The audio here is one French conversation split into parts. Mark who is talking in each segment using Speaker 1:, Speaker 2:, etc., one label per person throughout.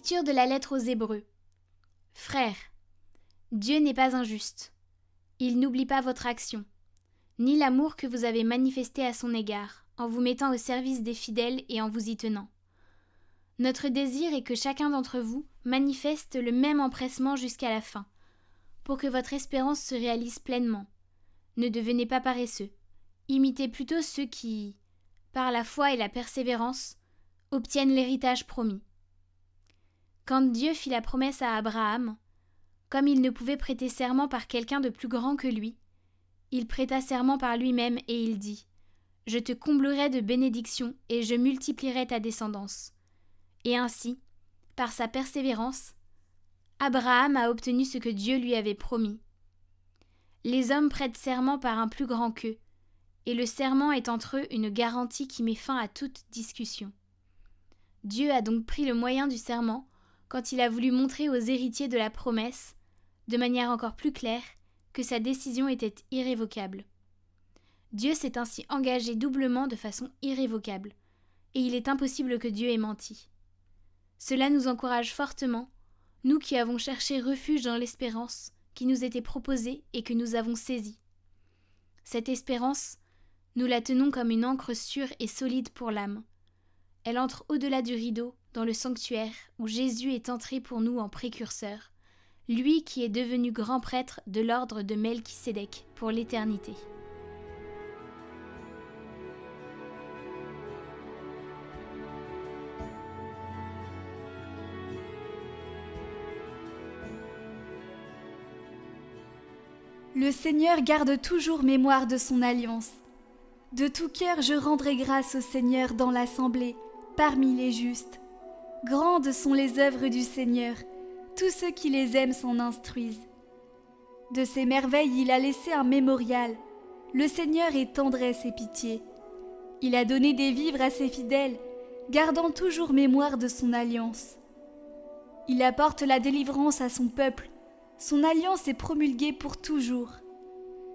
Speaker 1: Lecture de la lettre aux Hébreux. Frères, Dieu n'est pas injuste. Il n'oublie pas votre action, ni l'amour que vous avez manifesté à son égard, en vous mettant au service des fidèles et en vous y tenant. Notre désir est que chacun d'entre vous manifeste le même empressement jusqu'à la fin, pour que votre espérance se réalise pleinement. Ne devenez pas paresseux. Imitez plutôt ceux qui, par la foi et la persévérance, obtiennent l'héritage promis. Quand Dieu fit la promesse à Abraham, comme il ne pouvait prêter serment par quelqu'un de plus grand que lui, il prêta serment par lui-même et il dit « Je te comblerai de bénédictions et je multiplierai ta descendance. » Et ainsi, par sa persévérance, Abraham a obtenu ce que Dieu lui avait promis. Les hommes prêtent serment par un plus grand qu'eux, et le serment est entre eux une garantie qui met fin à toute discussion. Dieu a donc pris le moyen du serment quand il a voulu montrer aux héritiers de la promesse, de manière encore plus claire, que sa décision était irrévocable. Dieu s'est ainsi engagé doublement de façon irrévocable, et il est impossible que Dieu ait menti. Cela nous encourage fortement, nous qui avons cherché refuge dans l'espérance qui nous était proposée et que nous avons saisie. Cette espérance, nous la tenons comme une ancre sûre et solide pour l'âme. Elle entre au-delà du rideau, dans le sanctuaire, où Jésus est entré pour nous en précurseur, lui qui est devenu grand prêtre de l'ordre de Melchisédek pour l'éternité.
Speaker 2: Le Seigneur garde toujours mémoire de son alliance. De tout cœur je rendrai grâce au Seigneur dans l'assemblée, parmi les justes. Grandes sont les œuvres du Seigneur, tous ceux qui les aiment s'en instruisent. De ses merveilles il a laissé un mémorial, le Seigneur est tendresse et pitié. Il a donné des vivres à ses fidèles, gardant toujours mémoire de son alliance. Il apporte la délivrance à son peuple, son alliance est promulguée pour toujours.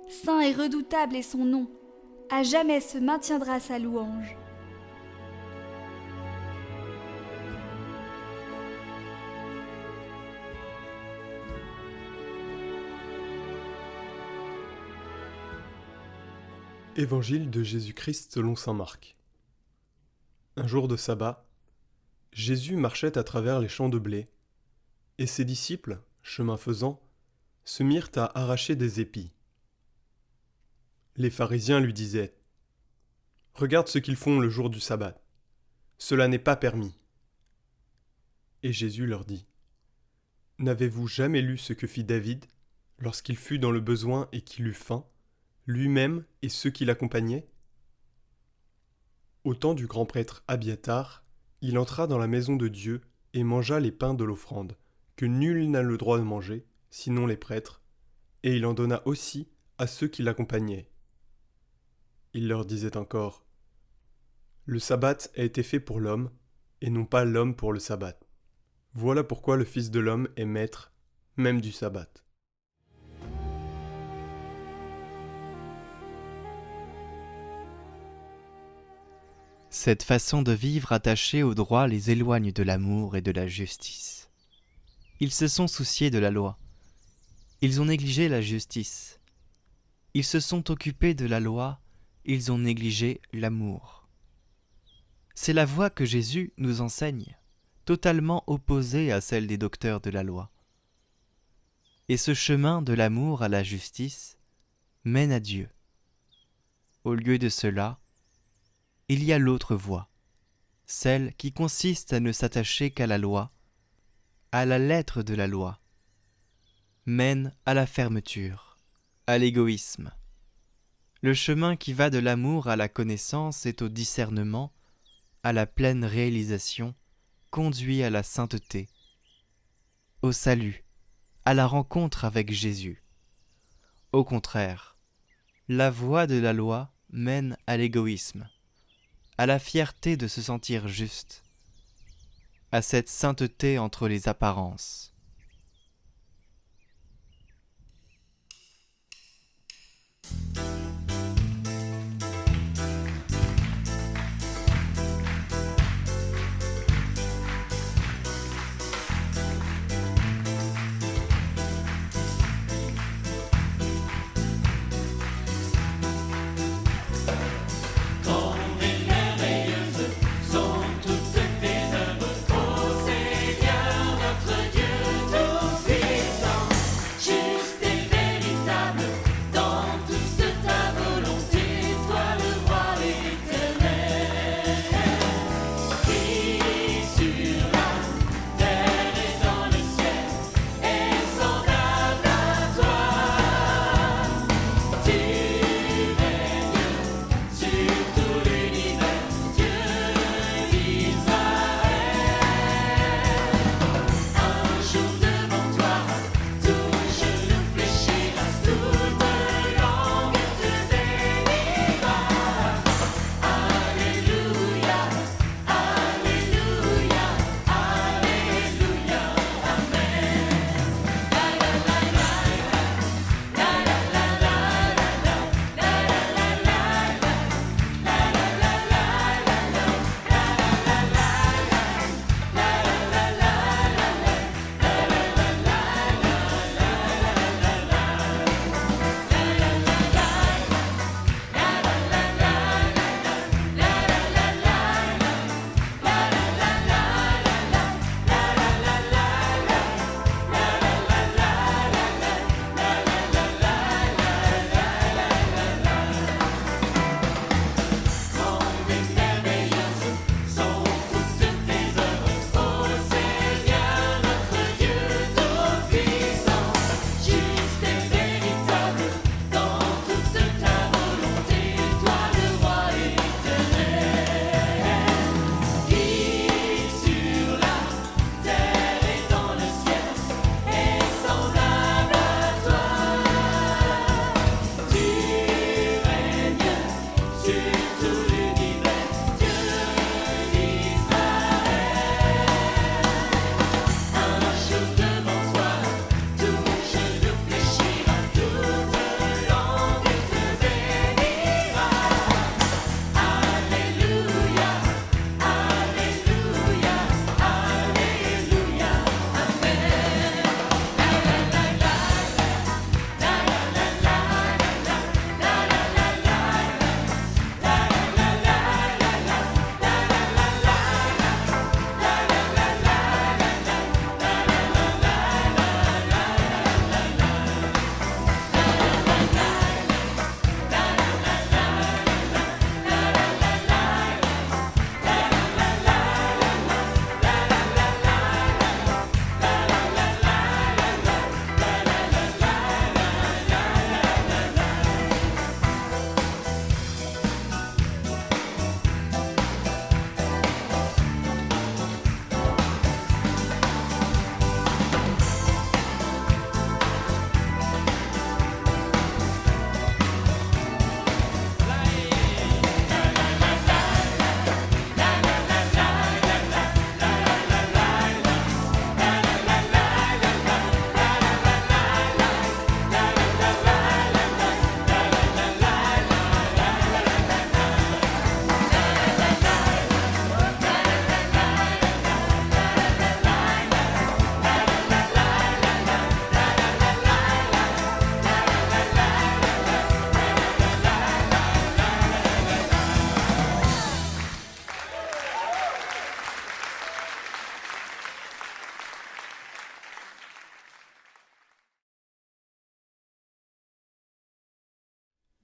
Speaker 2: Saint et redoutable est son nom, à jamais se maintiendra sa louange.
Speaker 3: Évangile de Jésus-Christ selon saint Marc. Un jour de sabbat, Jésus marchait à travers les champs de blé, et ses disciples, chemin faisant, se mirent à arracher des épis. Les pharisiens lui disaient « Regarde ce qu'ils font le jour du sabbat, cela n'est pas permis. » Et Jésus leur dit « N'avez-vous jamais lu ce que fit David lorsqu'il fut dans le besoin et qu'il eut faim, lui-même et ceux qui l'accompagnaient ? Au temps du grand prêtre Abiatar, il entra dans la maison de Dieu et mangea les pains de l'offrande, que nul n'a le droit de manger, sinon les prêtres, et il en donna aussi à ceux qui l'accompagnaient. Il leur disait encore, « Le sabbat a été fait pour l'homme, et non pas l'homme pour le sabbat. Voilà pourquoi le Fils de l'homme est maître, même du sabbat. »
Speaker 4: Cette façon de vivre attachée au droit les éloigne de l'amour et de la justice. Ils se sont souciés de la loi. Ils ont négligé la justice. Ils se sont occupés de la loi. Ils ont négligé l'amour. C'est la voie que Jésus nous enseigne, totalement opposée à celle des docteurs de la loi. Et ce chemin de l'amour à la justice mène à Dieu. Au lieu de cela, il y a l'autre voie, celle qui consiste à ne s'attacher qu'à la loi, à la lettre de la loi, mène à la fermeture, à l'égoïsme. Le chemin qui va de l'amour à la connaissance et au discernement, à la pleine réalisation, conduit à la sainteté, au salut, à la rencontre avec Jésus. Au contraire, la voie de la loi mène à l'égoïsme, à la fierté de se sentir juste, à cette sainteté entre les apparences.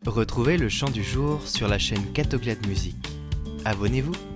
Speaker 4: Retrouvez le chant du jour sur la chaîne Catoglade Musique. Abonnez-vous.